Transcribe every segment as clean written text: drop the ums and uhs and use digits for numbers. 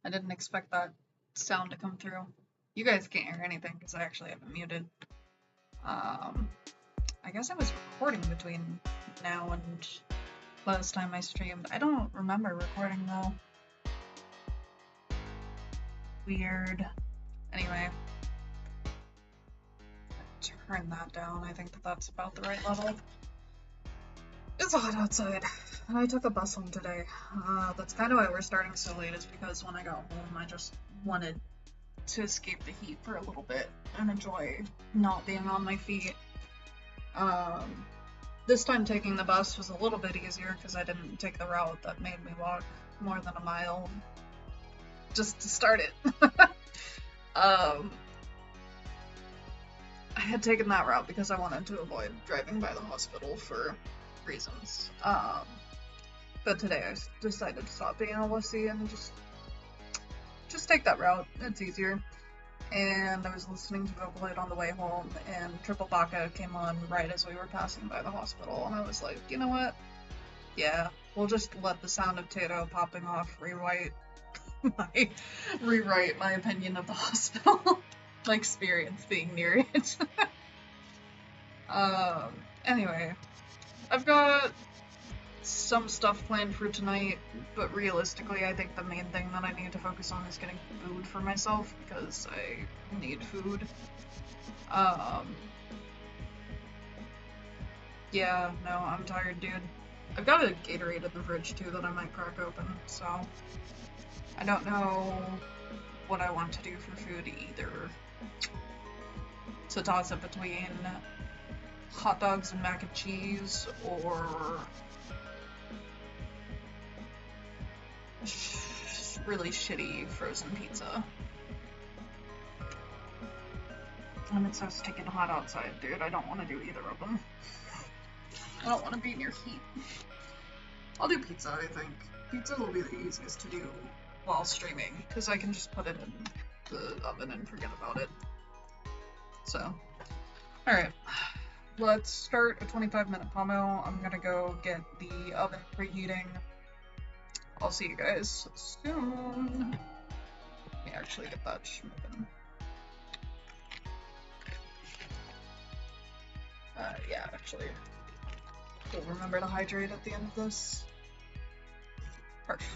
I didn't expect that sound to come through. You guys can't hear anything because I actually have it muted. I guess I was recording between now and last time I streamed. I don't remember recording though. Weird. Anyway. Turn that down. I think that's about the right level. It's hot outside. And I took a bus home today. That's kind of why we're starting so late, is because when I got home I just wanted to escape the heat for a little bit and enjoy not being on my feet. This time taking the bus was a little bit easier because I didn't take the route that made me walk more than a mile just to start it. I had taken that route because I wanted to avoid driving by the hospital for reasons. But today I decided to stop being a wussy and just take that route. It's easier. And I was listening to Vocaloid on the way home, and Triple Baka came on right as we were passing by the hospital, and I was like, you know what? Yeah, we'll just let the sound of Tato popping off rewrite my opinion of the hospital. My experience being near it. Anyway, I've got some stuff planned for tonight, but realistically I think the main thing that I need to focus on is getting food for myself, because I need food. Yeah, no, I'm tired, dude. I've got a Gatorade in the fridge too that I might crack open, so I don't know what I want to do for food either. It's a toss-up between hot dogs and mac and cheese, or really shitty frozen pizza. And it's so stinking hot outside, dude. I don't want to do either of them. I don't want to be near heat. I'll do pizza, I think. Pizza will be the easiest to do while streaming, because I can just put it in the oven and forget about it. So, alright. Let's start a 25-minute pomo. I'm gonna go get the oven preheating. I'll see you guys soon. Let me actually get that schmoopin'. Yeah, actually. We'll remember to hydrate at the end of this. Perfect.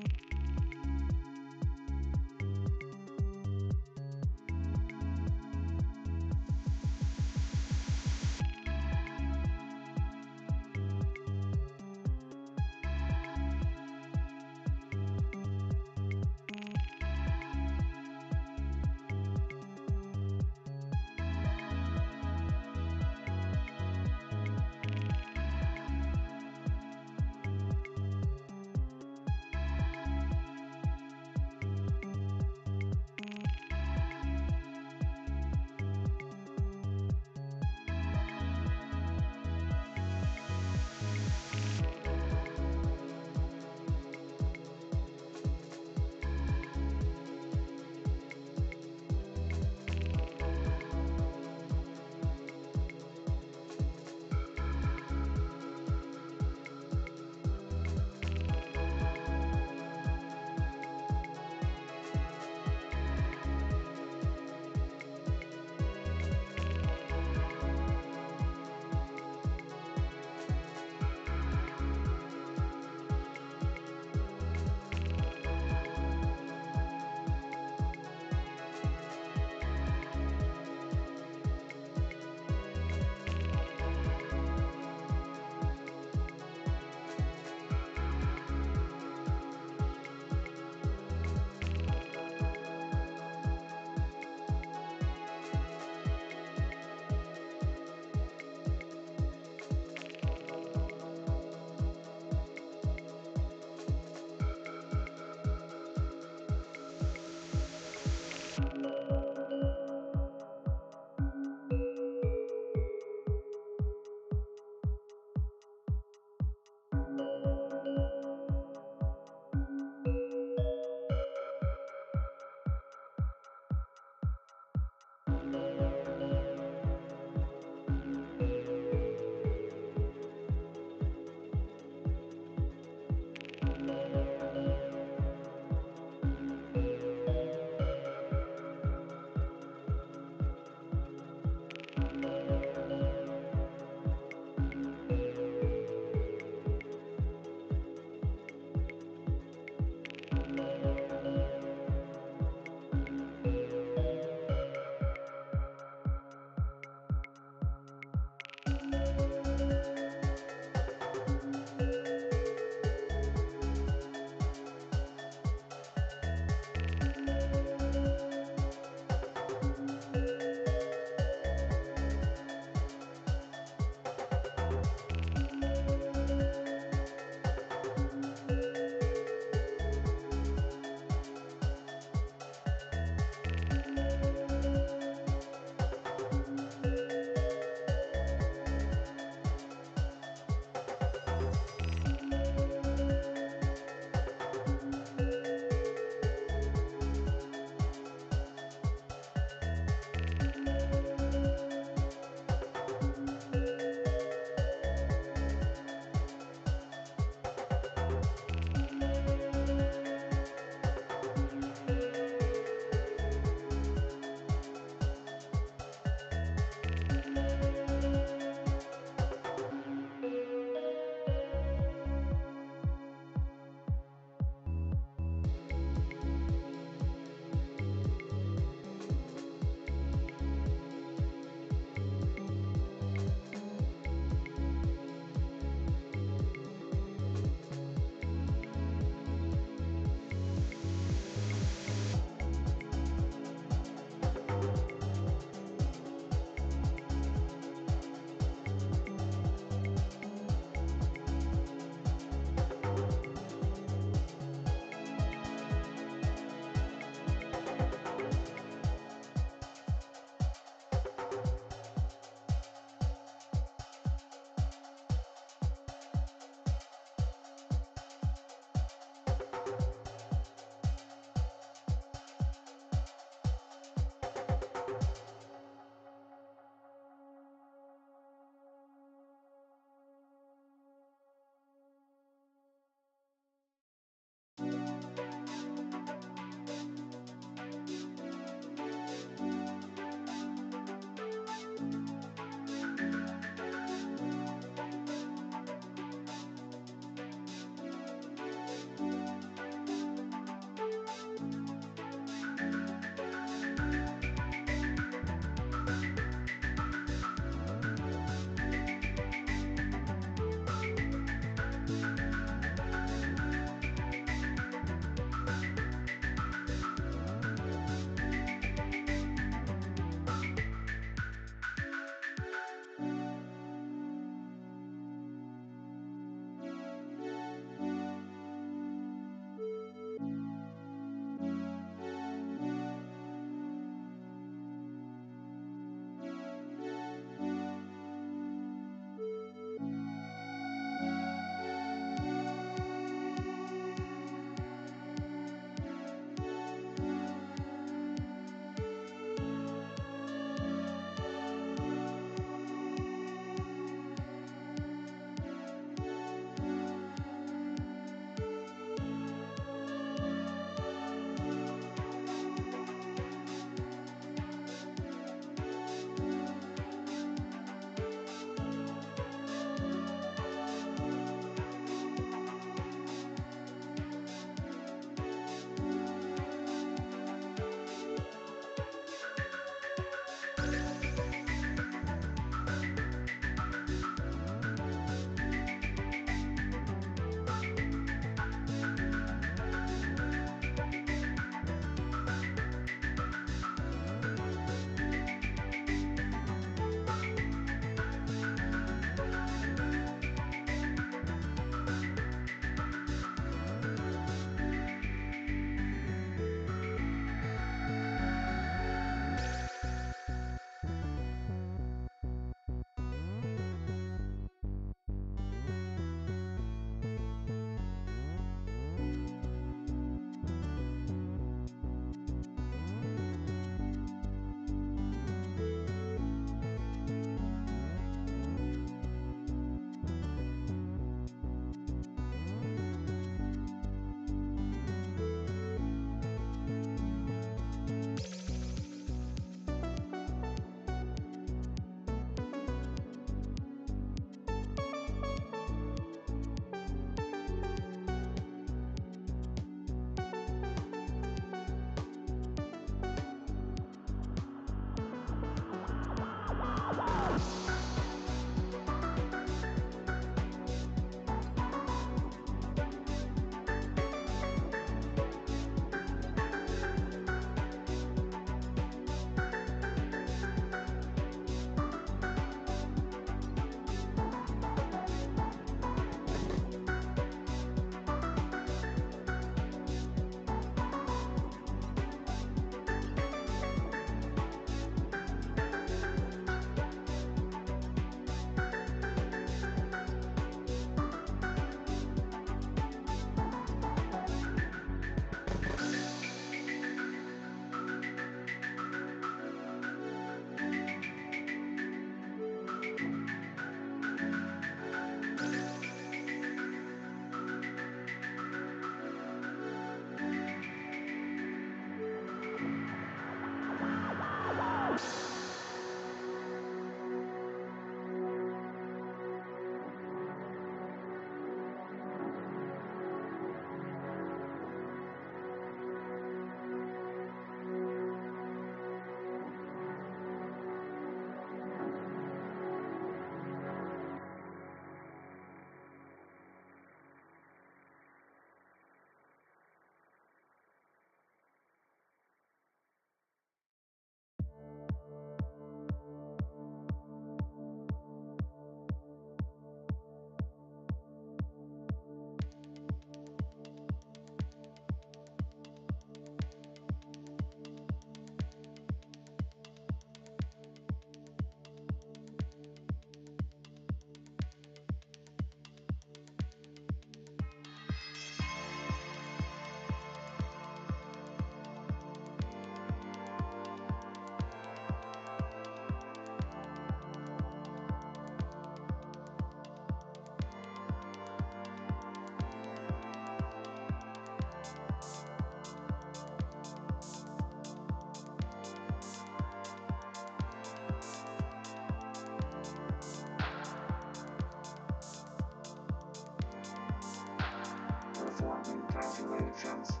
calculations.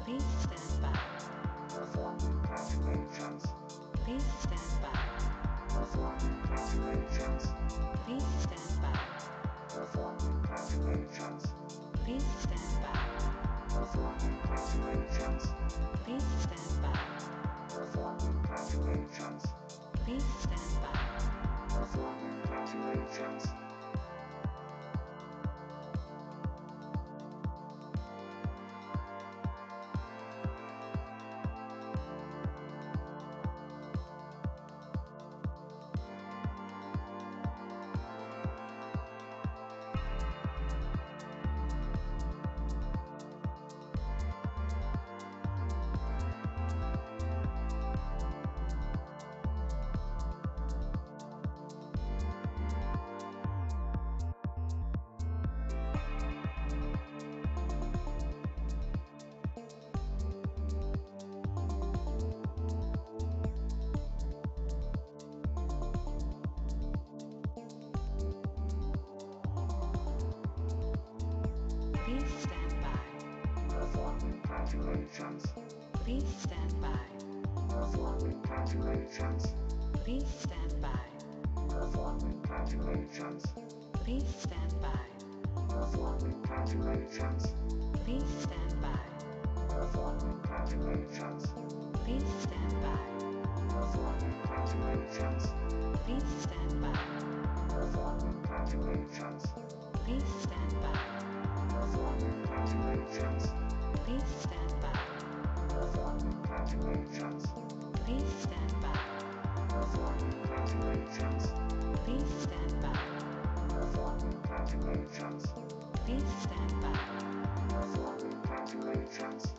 Please stand by. Performing calculations. Please stand by. Performing calculations. Please stand by. Performing calculations. Please stand by. Performing calculations. Please stand by. Performing calculations. Please stand by. Performing calculations. Please stand by. Performing calculations. Please stand by. Performing calculations. Please stand by. Performing calculations. Please stand by. Performing calculations. Please stand by. Performing calculations. Please stand by. Performing calculations. Please stand by. Performing calculations. Please stand by. Performing calculations. Please stand by. Performing calculations. Please stand by. Performing calculations. Please stand by. Performing calculations. Please stand by. Performing calculations.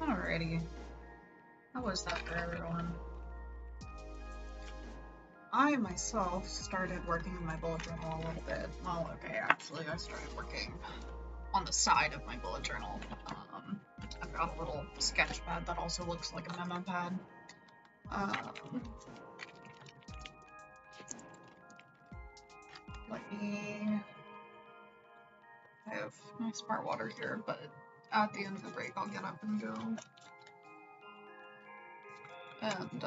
Alrighty. How was that for everyone? I myself started working in my bullet journal a little bit. Well, okay, actually, I started working on the side of my bullet journal. I've got a little sketch pad that also looks like a memo pad. Let me... I have my smart water here, but at the end of the break I'll get up and go and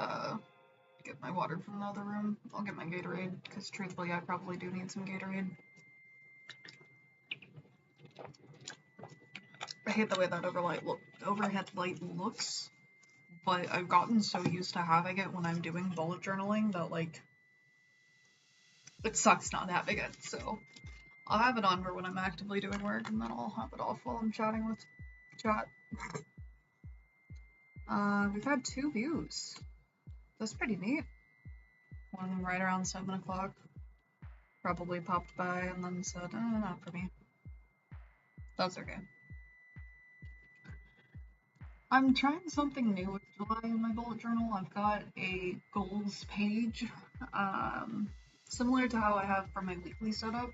get my water from the other room. I'll get my Gatorade, because truthfully I probably do need some Gatorade. I hate the way that overhead light looks, but I've gotten so used to having it when I'm doing bullet journaling that, like, it sucks not having it, so I'll have it on for when I'm actively doing work, and then I'll have it off while I'm chatting with chat. We've had 2 views. That's pretty neat. One of them right around 7 o'clock. Probably popped by and then said, not for me. That's okay. I'm trying something new with July in my bullet journal. I've got a goals page, similar to how I have for my weekly setup,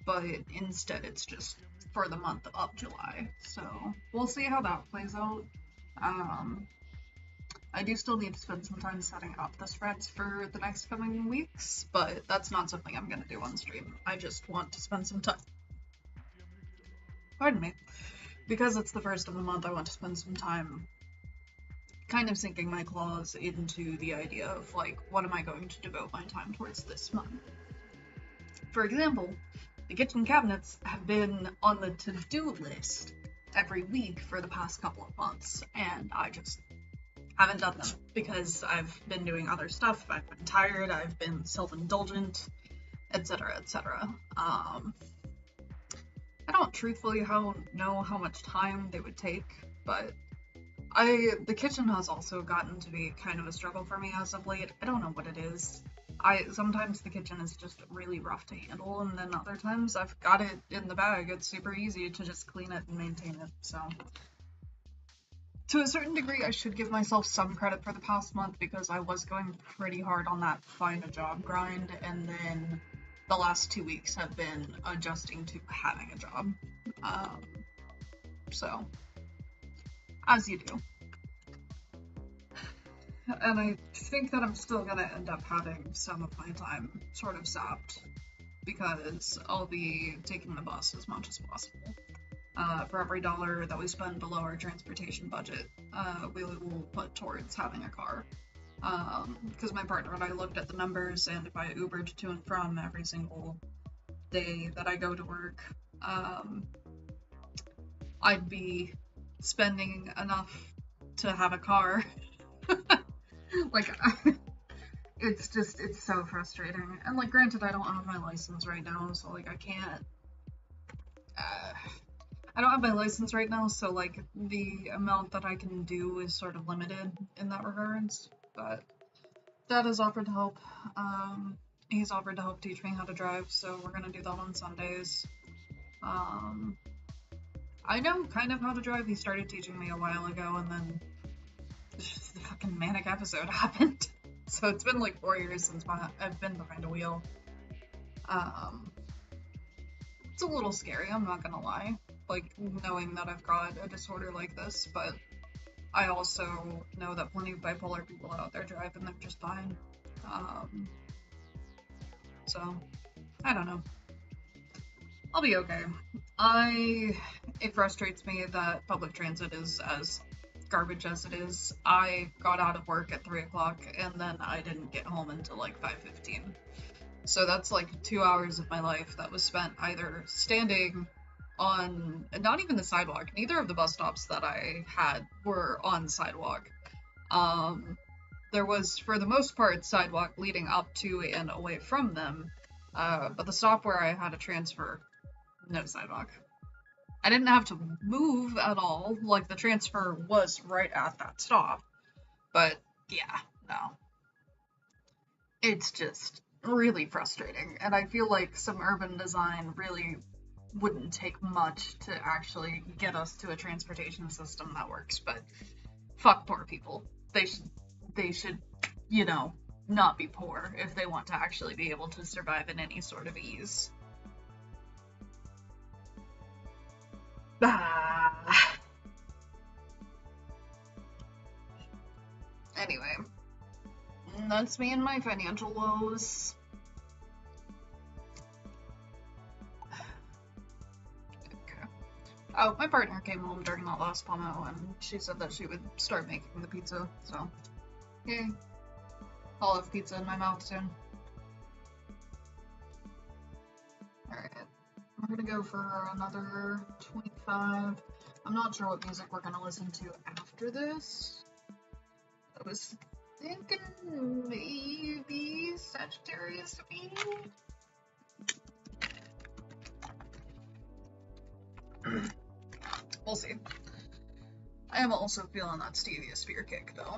but instead it's just for the month of July. So we'll see how that plays out. I do still need to spend some time setting up the spreads for the next coming weeks, but that's not something I'm going to do on stream. I just want to spend some time. Pardon me. Because it's the first of the month, I want to spend some time kind of sinking my claws into the idea of, like, what am I going to devote my time towards this month? For example, the kitchen cabinets have been on the to-do list every week for the past couple of months, and I just haven't done them because I've been doing other stuff, I've been tired, I've been self-indulgent, etc., etc. I don't truthfully know how much time they would take, but the kitchen has also gotten to be kind of a struggle for me as of late. I don't know what it is. Sometimes the kitchen is just really rough to handle, and then other times I've got it in the bag. It's super easy to just clean it and maintain it, so. To a certain degree, I should give myself some credit for the past month because I was going pretty hard on that find a job grind, and then the last 2 weeks have been adjusting to having a job. So, as you do. And I think that I'm still gonna end up having some of my time sort of sapped because I'll be taking the bus as much as possible. For every $1 that we spend below our transportation budget, we will put towards having a car. Because my partner and I looked at the numbers, and if I Ubered to and from every single day that I go to work, I'd be spending enough to have a car. Like, it's so frustrating. And, like, granted, I don't have my license right now, so, like, I can't, I don't have my license right now, so, like, the amount that I can do is sort of limited in that regards, but Dad has offered to help. He's offered to help teach me how to drive, so we're gonna do that on Sundays. I know kind of how to drive. He started teaching me a while ago, and then the fucking manic episode happened. So it's been like 4 years since I've been behind a wheel. It's a little scary, I'm not gonna lie, like, knowing that I've got a disorder like this, but I also know that plenty of bipolar people out there drive and they're just fine. So, I don't know. I'll be okay. It frustrates me that public transit is as garbage as it is. I got out of work at 3 o'clock and then I didn't get home until like 5:15. So that's like 2 hours of my life that was spent either standing on, not even the sidewalk, neither of the bus stops that I had were on sidewalk. There was, for the most part, sidewalk leading up to and away from them, but the stop where I had to transfer, no sidewalk. I didn't have to move at all, like the transfer was right at that stop, but yeah, no. It's just really frustrating, and I feel like some urban design really wouldn't take much to actually get us to a transportation system that works, but fuck poor people. They should, you know, not be poor if they want to actually be able to survive in any sort of ease. Ah. Anyway, that's me and my financial woes. Okay. Oh, my partner came home during that last pomo, and she said that she would start making the pizza, so yay. I'll have pizza in my mouth soon. Alright, we're gonna go for another 25. I'm not sure what music we're gonna listen to after this. I was thinking maybe Sagittarius Me. We'll see. I am also feeling that Stevia Spear kick, though.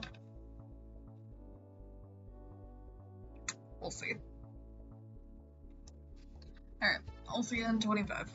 We'll see. Alright, I'll see you in 25.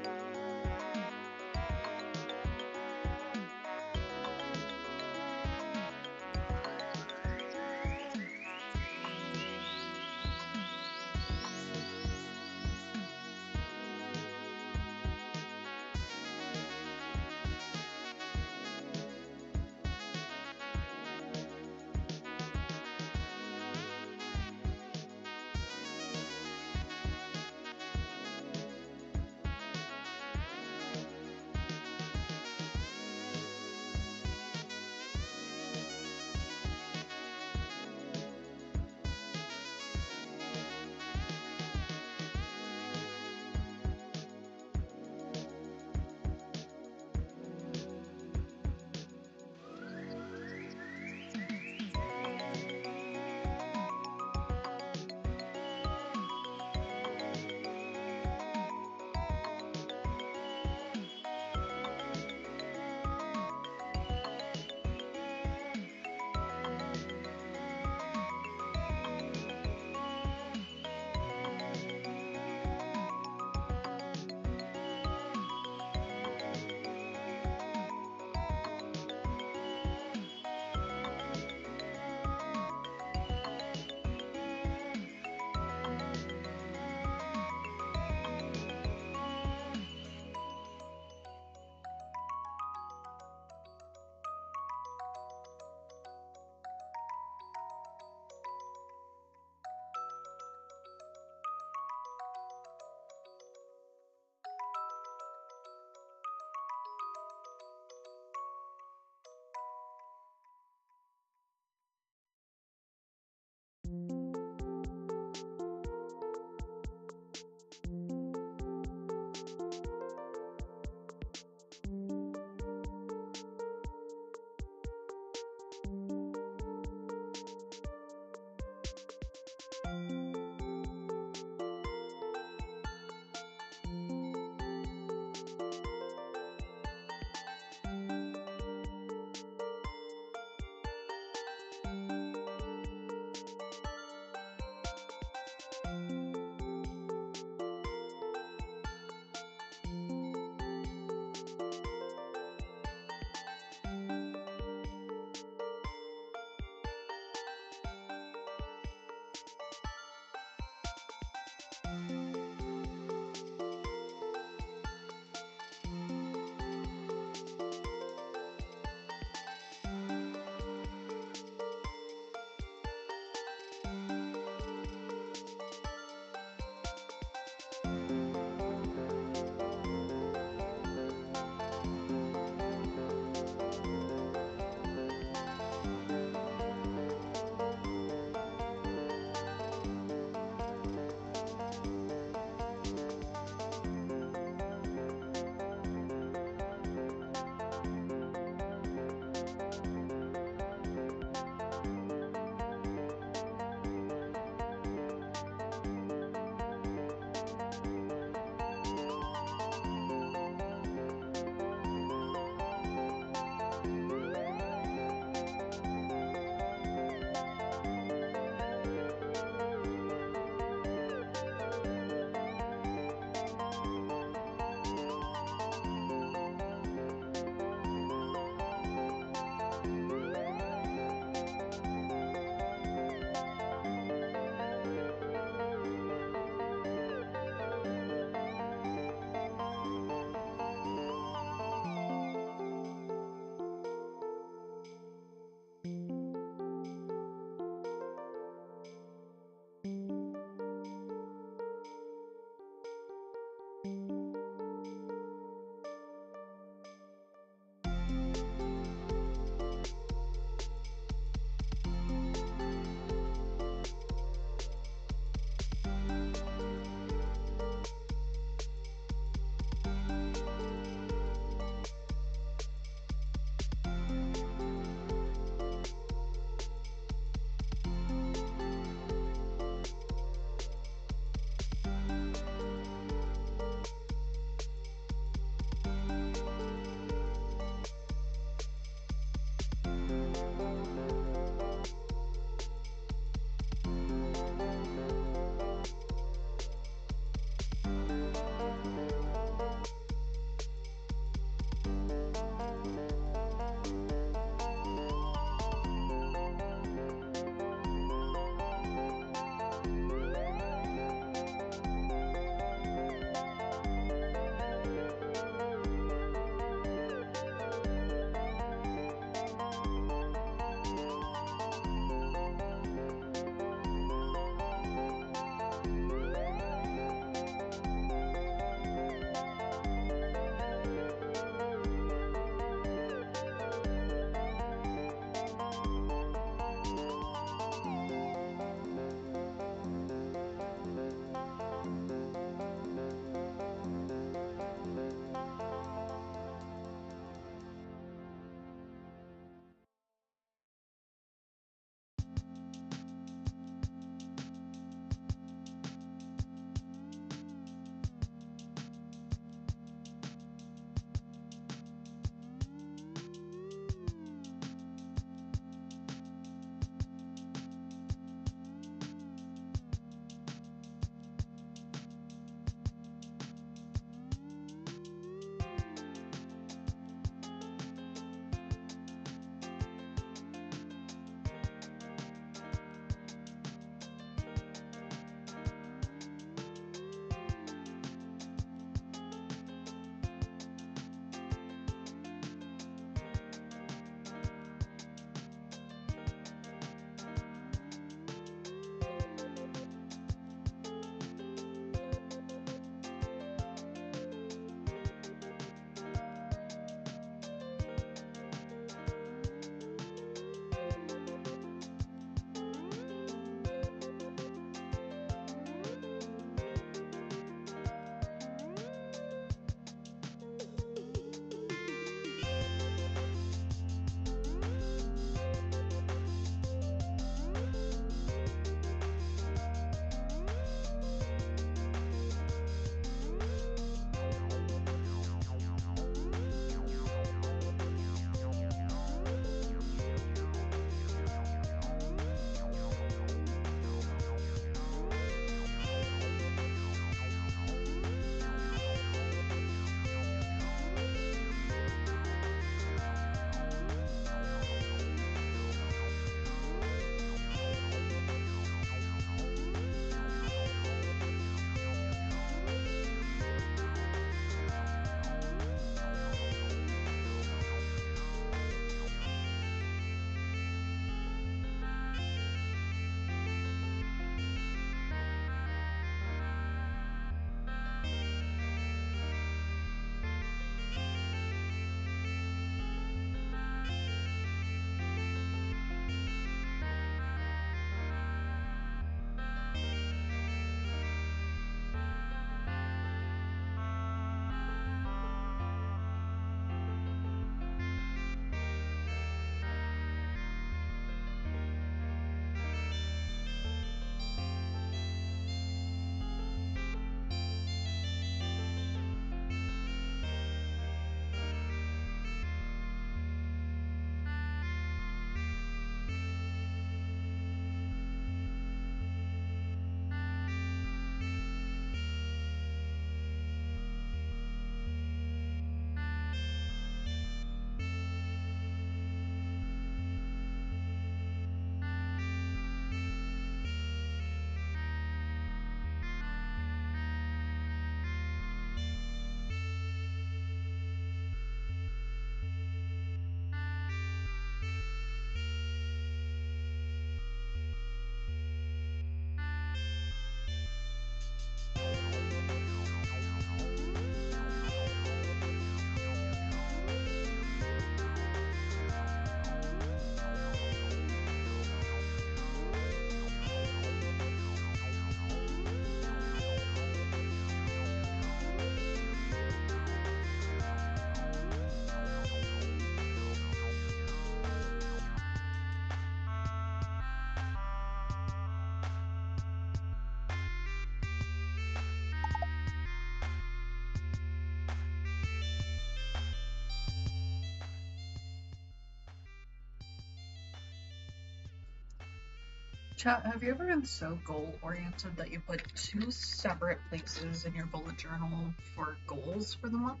Chat, have you ever been so goal-oriented that you put 2 separate places in your bullet journal for goals for the month?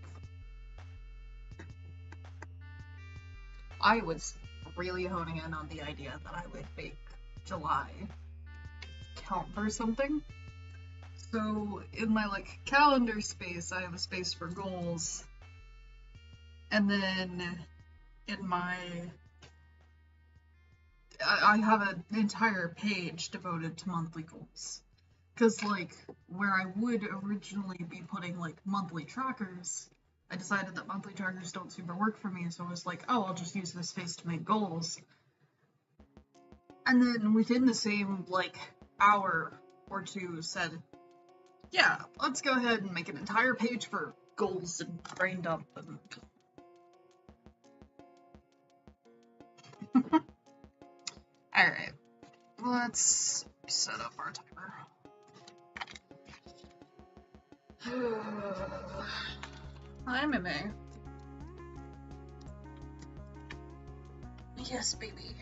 I was really honing in on the idea that I would make July count for something. So in my calendar space, I have a space for goals, and then in my I have an entire page devoted to monthly goals. Because, where I would originally be putting, monthly trackers, I decided that monthly trackers don't super work for me, so I was like, oh, I'll just use this space to make goals. And then within the same, hour or two said, yeah, let's go ahead and make an entire page for goals and brain dump and... Alright, let's set up our timer. Hi, Mimi. Yes, baby.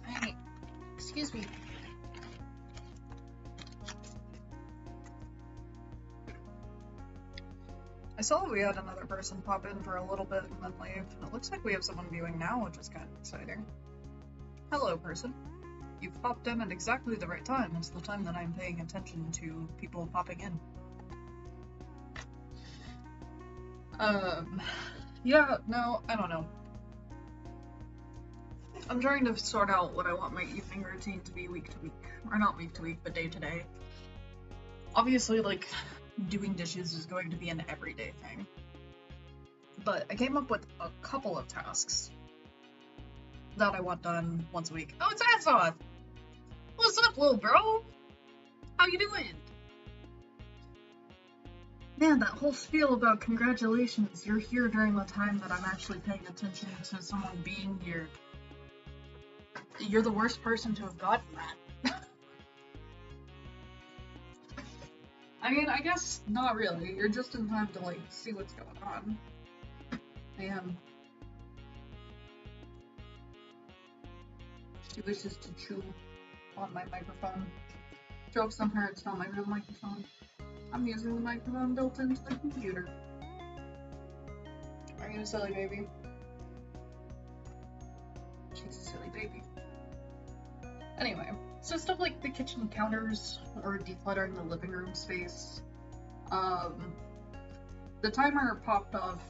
Hey, excuse me. I saw that we had another person pop in for a little bit and then leave. It looks like we have someone viewing now, which is kind of exciting. Hello, person. You've popped in at exactly the right time. It's the time that I'm paying attention to people popping in. Yeah, no, I don't know. I'm trying to sort out what I want my evening routine to be week to week. Or not week to week, but day to day. Obviously, doing dishes is going to be an everyday thing. But I came up with a couple of tasks that I want done once a week. Oh, it's Azoth! What's up, little bro? How you doing? Man, that whole spiel about congratulations, you're here during the time that I'm actually paying attention to someone being here. You're the worst person to have gotten that. I mean, I guess not really. You're just in time to, see what's going on. Man. She wishes to chew on my microphone. Jokes on her, it's not my real microphone. I'm using the microphone built into the computer. Are you a silly baby? She's a silly baby. Anyway, so stuff like the kitchen counters or decluttering the living room space. The timer popped off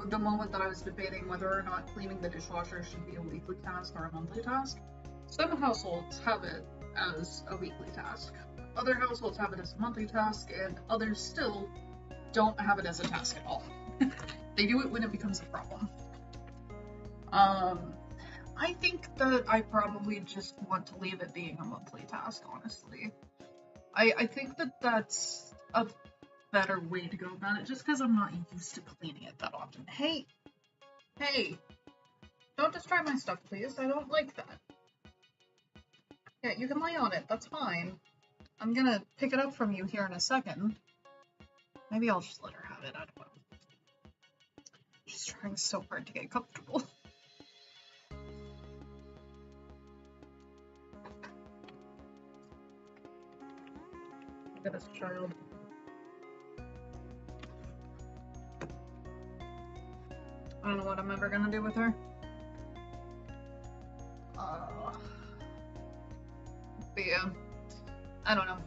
the moment that I was debating whether or not cleaning the dishwasher should be a weekly task or a monthly task. Some households have it as a weekly task. Other households have it as a monthly task, and others still don't have it as a task at all. They do it when it becomes a problem. I think that I probably just want to leave it being a monthly task, honestly. I think that that's a better way to go about it, just because I'm not used to cleaning it that often. Hey! Don't destroy my stuff, please. I don't like that. Yeah, you can lay on it. That's fine. I'm gonna pick it up from you here in a second. Maybe I'll just let her have it. I don't know. She's trying so hard to get comfortable. Look at this child. I don't know what I'm ever gonna do with her. But yeah, I don't know.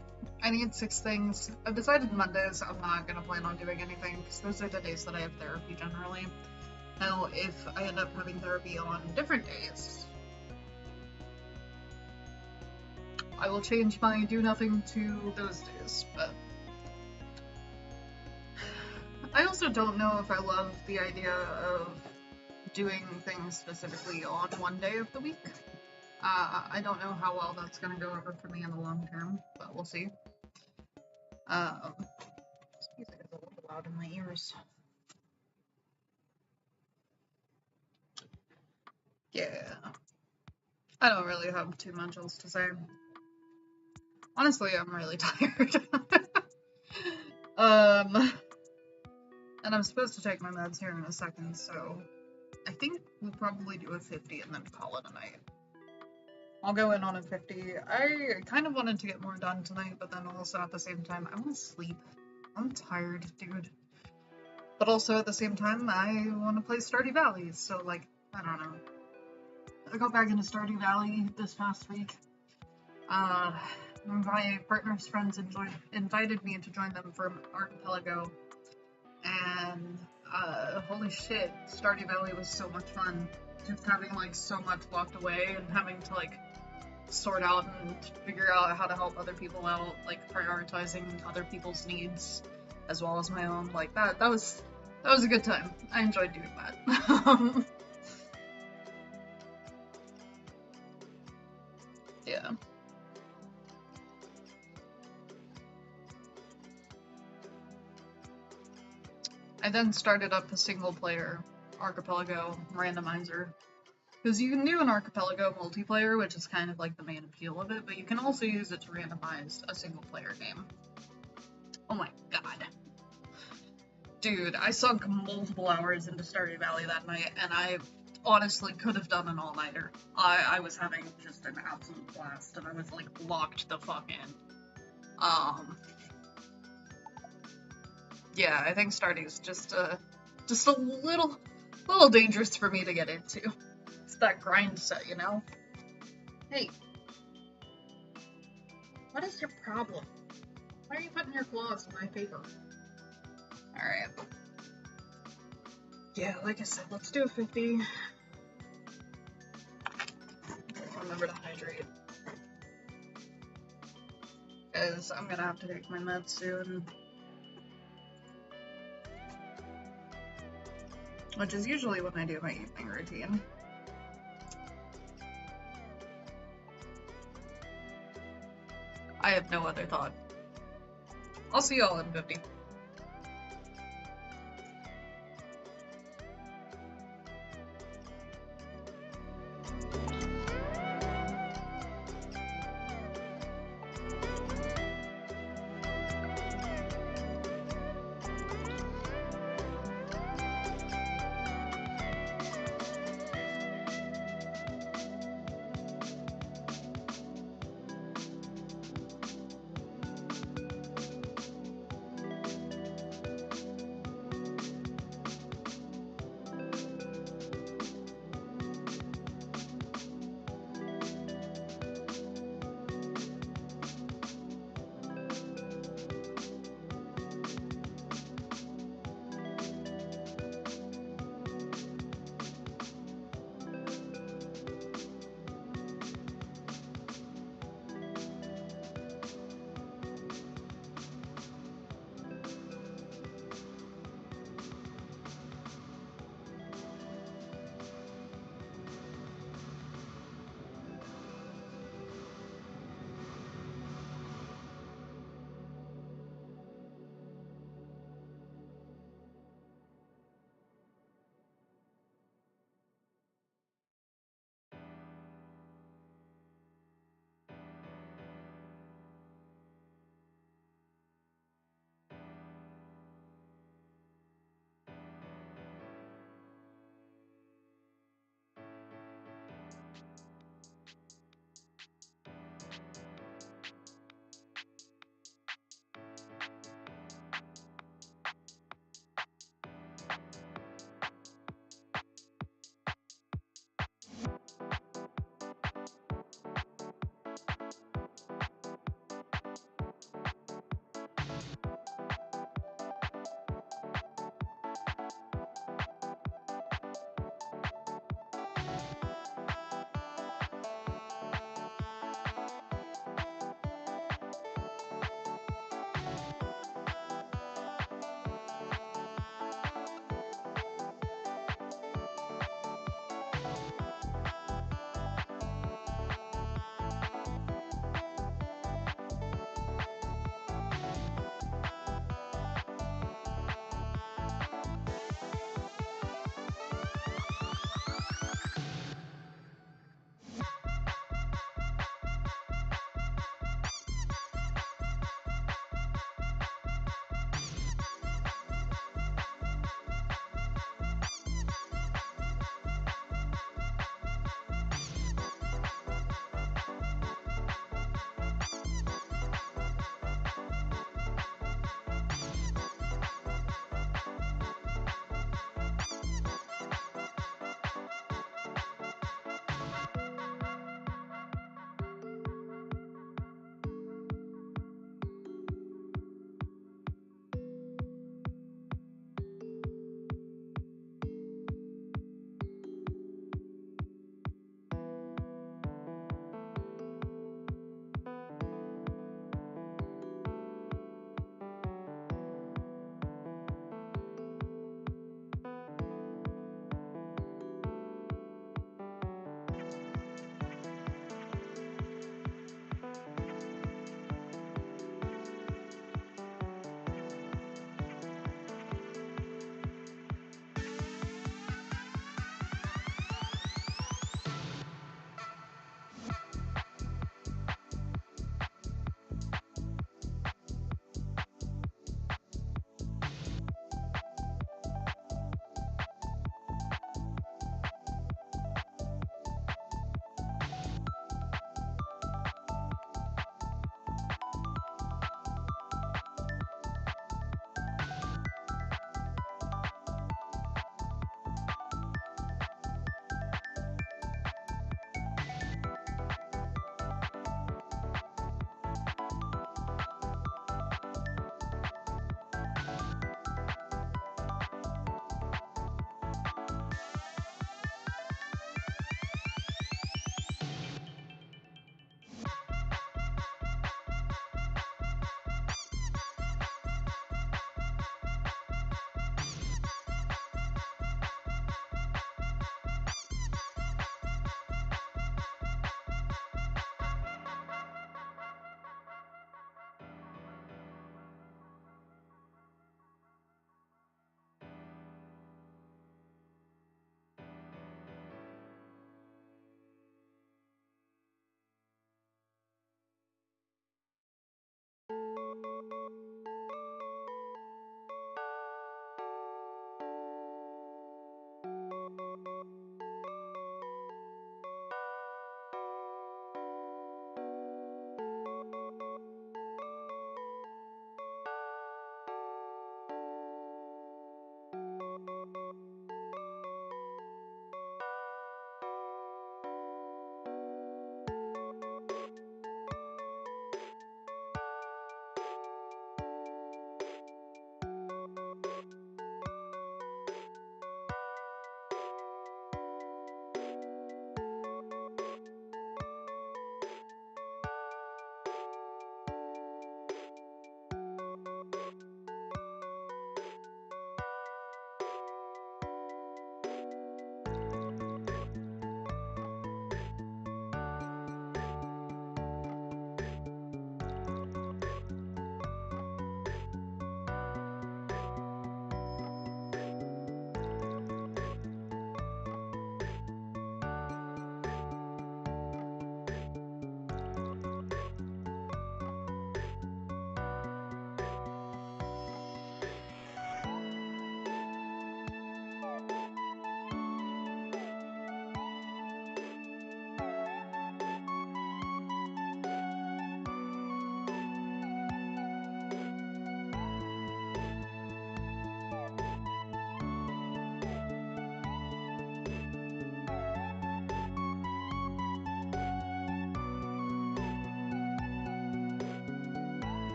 I need 6 things. I've decided Mondays I'm not gonna plan on doing anything because those are the days that I have therapy generally. Now, if I end up having therapy on different days, I will change my do nothing to those days, but I also don't know if I love the idea of doing things specifically on one day of the week. I don't know how well that's gonna go over for me in the long term, but we'll see. This music is a little loud in my ears. Yeah. I don't really have too much else to say. Honestly, I'm really tired. And I'm supposed to take my meds here in a second, so I think we'll probably do a 50 and then call it a night. I'll go in on a 50. I kind of wanted to get more done tonight, but then also at the same time, I want to sleep. I'm tired, dude. But also at the same time, I want to play Stardew Valley, so like, I don't know. I got back into Stardew Valley this past week. My partner's friends invited me to join them for Archipelago, and holy shit, Stardew Valley was so much fun. Just having like so much locked away and having to like sort out and figure out how to help other people out, like prioritizing other people's needs as well as my own. Like that was a good time. I enjoyed doing that. Yeah. I then started up a single player Archipelago randomizer. Because you can do an Archipelago multiplayer, which is kind of like the main appeal of it, but you can also use it to randomize a single player game. Oh my god. Dude, I sunk multiple hours into Stardew Valley that night, and I honestly could have done an all-nighter. I was having just an absolute blast, and I was like locked the fuck in. Yeah, I think Stardew's just a little dangerous for me to get into. It's that grind set, you know? Hey. What is your problem? Why are you putting your claws in my paper? Alright. Yeah, like I said, let's do a 50. Remember to hydrate. Because I'm gonna have to take my meds soon. Which is usually when I do my evening routine. I have no other thought. I'll see y'all in 50.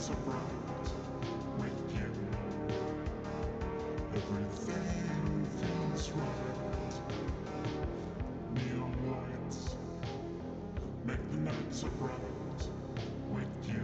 so bright with you. Everything feels right. Neon lights make the night so bright with you.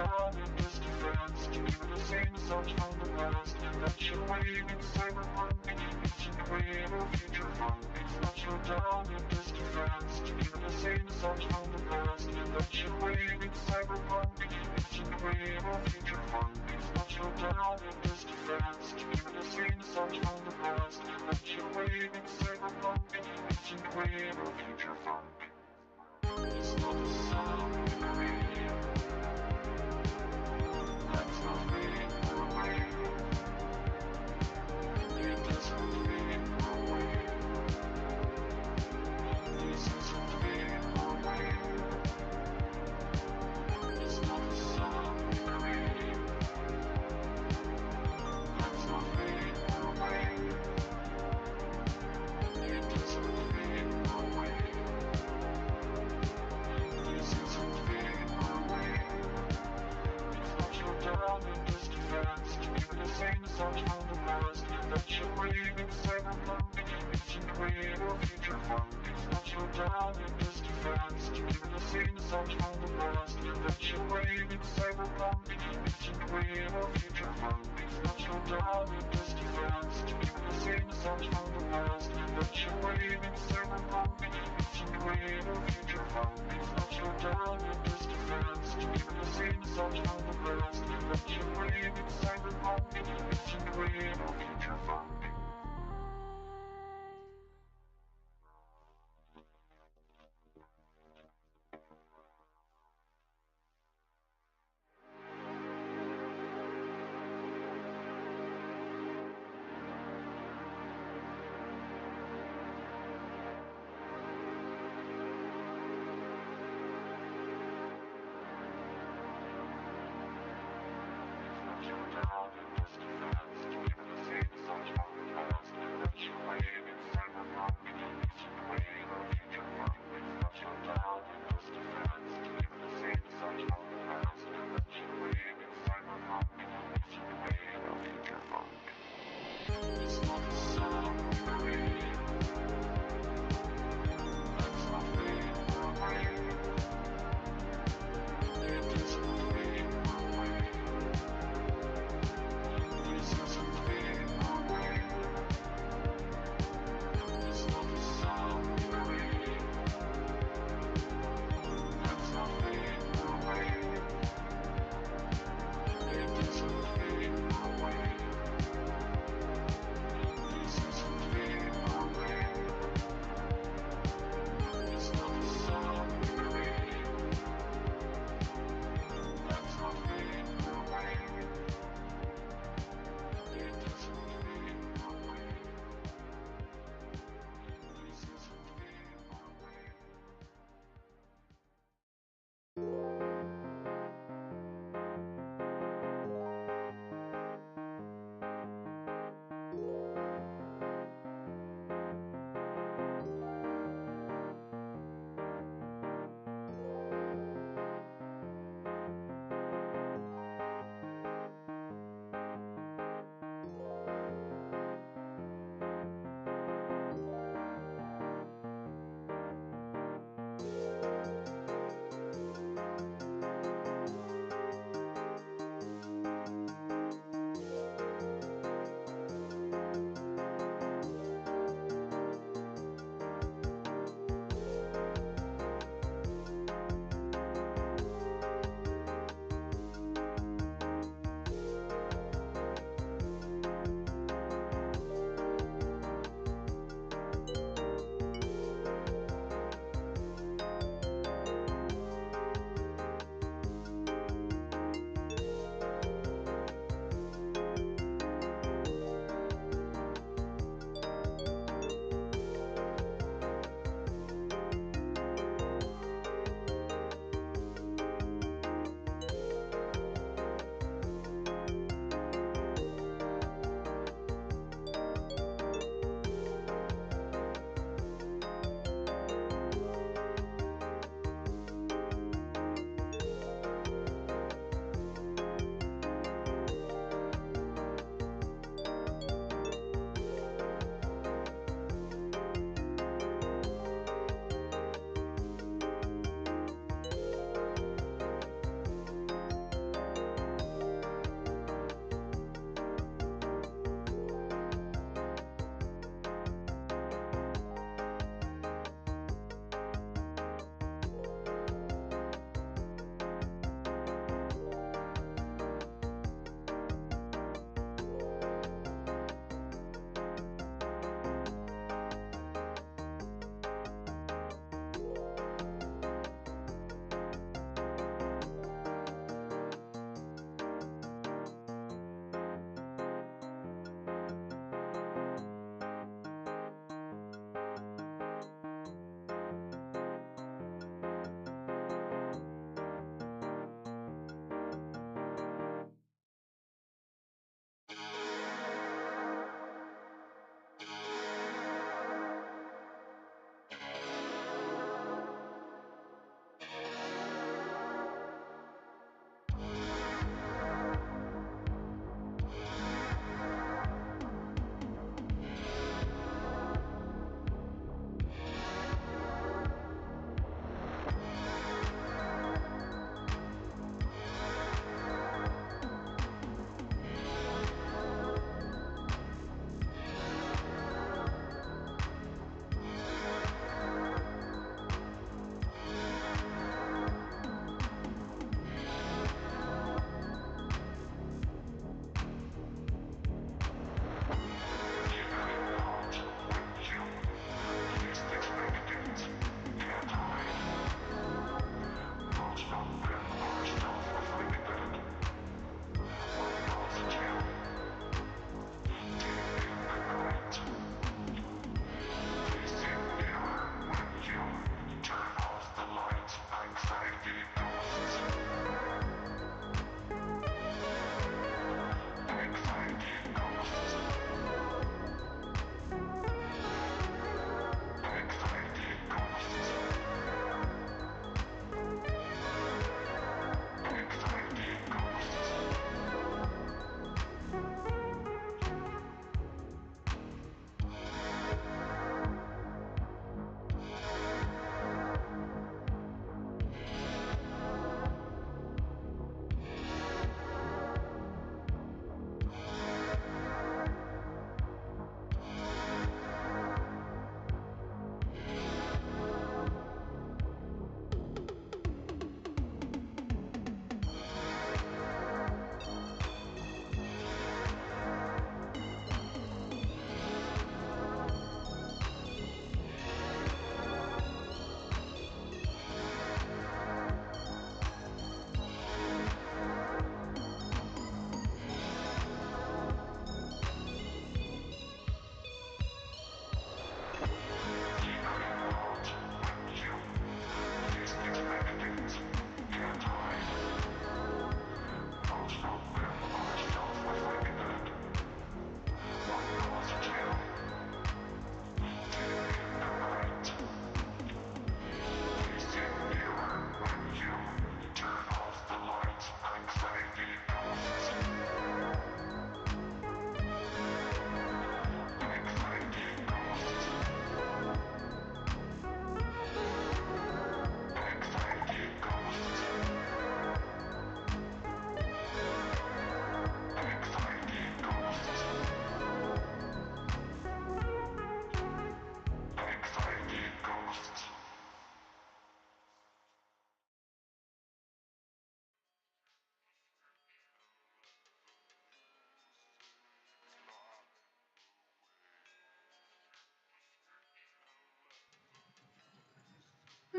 down in this defense. Keep the same songs from the past. That you're waving cyberpunk. Ancient wave or future funk. That you're down in this defense. Keep the same songs from the past. That you're waving cyberpunk. Ancient wave or future funk. That you're down in this defense. Keep the same songs from the past. That you're waving cyberpunk. Ancient wave or future funk. It's not the sound of the radio. That's not fading away. It doesn't fade away. This isn't fading away. It's not the sound of the radio. That's not fading away. It doesn't fade away. This isn't fading away. That you're down in this defense. Keeping the same songs from the past. That you're waving cyberpunk. Ancient wave or future funk. That you're down in this defense. Keeping the same songs from the past. That you're waving cyberpunk. Ancient wave or future funk. That you're down in this defense. Keeping the same songs from the past. That you're waving cyberpunk. Ancient wave or future funk. That you're down in this defense. Keeping the same songs from the past. That you're waving cyberpunk. Ancient wave or future funk. That you're down in this defense. Keeping the same songs from the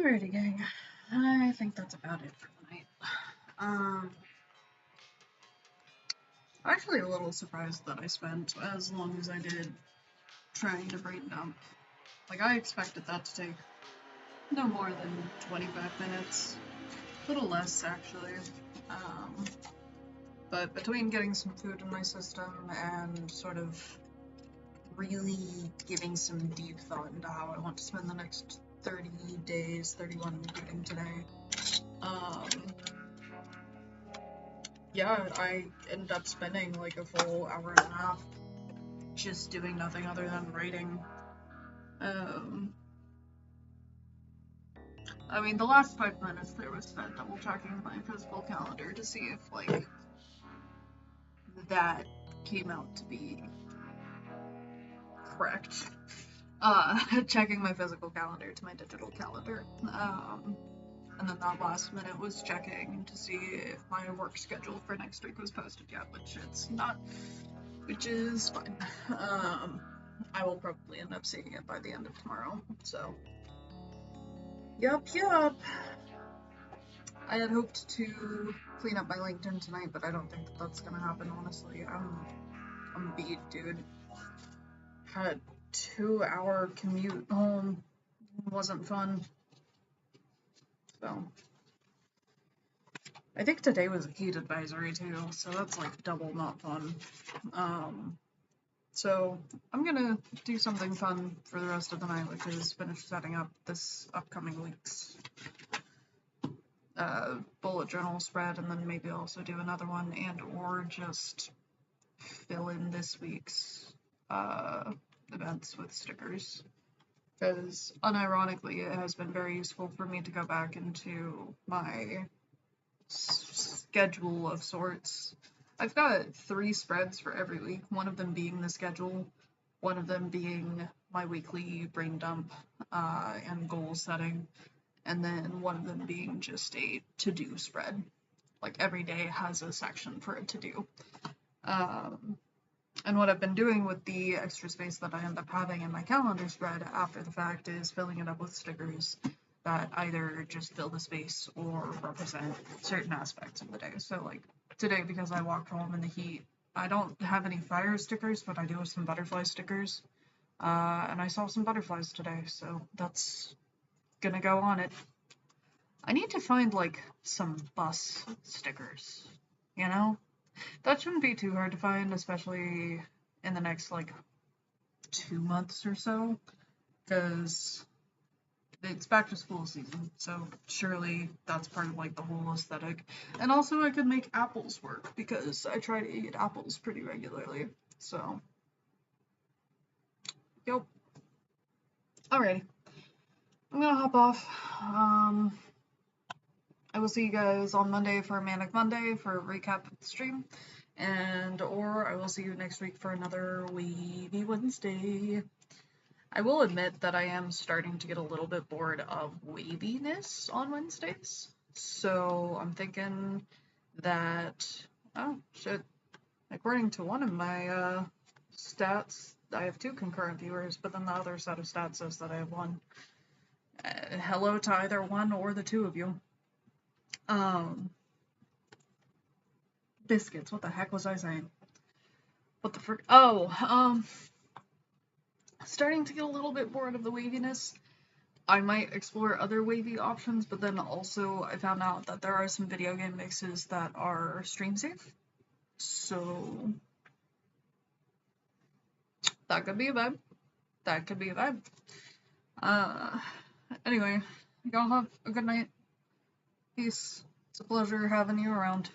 Alrighty, gang. I think that's about it for the night. I'm actually a little surprised that I spent as long as I did trying to brain dump. Like, I expected that to take no more than 25 minutes. A little less, actually. But between getting some food in my system and sort of really giving some deep thought into how I want to spend the next 30 days, 31 including today, yeah, I ended up spending like a full hour and a half just doing nothing other than writing. I mean, the last 5 minutes there was spent double checking my physical calendar to see if, like, that came out to be correct. Checking my physical calendar to my digital calendar. And then that last minute was checking to see if my work schedule for next week was posted yet, which it's not, which is fine. I will probably end up seeing it by the end of tomorrow, so. Yup. I had hoped to clean up my LinkedIn tonight, but I don't think that that's gonna happen, honestly. I'm beat, dude. Had a 2-hour commute home. It wasn't fun. So. I think today was a heat advisory too, so that's like double not fun. So I'm gonna do something fun for the rest of the night, which is finish setting up this upcoming week's bullet journal spread, and then maybe also do another one, and or just fill in this week's events with stickers, because unironically it has been very useful for me to go back into my schedule of sorts. I've got 3 spreads for every week, one of them being the schedule, one of them being my weekly brain dump and goal setting, and then one of them being just a to-do spread. Like, every day has a section for a to-do. And what I've been doing with the extra space that I end up having in my calendar spread after the fact is filling it up with stickers that either just fill the space or represent certain aspects of the day. So, like, today, because I walked home in the heat, I don't have any fire stickers, but I do have some butterfly stickers. And I saw some butterflies today, so that's gonna go on it. I need to find, like, some bus stickers, you know? That shouldn't be too hard to find, especially in the next, like, 2 months or so, because it's back to school season, so surely that's part of, like, the whole aesthetic. And also I could make apples work, because I try to eat apples pretty regularly, so. Yep. Alrighty. I'm gonna hop off. I will see you guys on Monday for Manic Monday for a recap of the stream, and or I will see you next week for another Wavy Wednesday. I will admit that I am starting to get a little bit bored of waviness on Wednesdays, so I'm thinking that, oh shit, according to one of my stats, I have 2 concurrent viewers, but then the other set of stats says that I have 1. Hello to either one or the 2 of you. Biscuits, what the heck was I saying? What the frick? Oh, starting to get a little bit bored of the waviness. I might explore other wavy options, but then also I found out that there are some video game mixes that are stream safe. So that could be a vibe. That could be a vibe. Anyway, y'all have a good night. Peace. It's a pleasure having you around.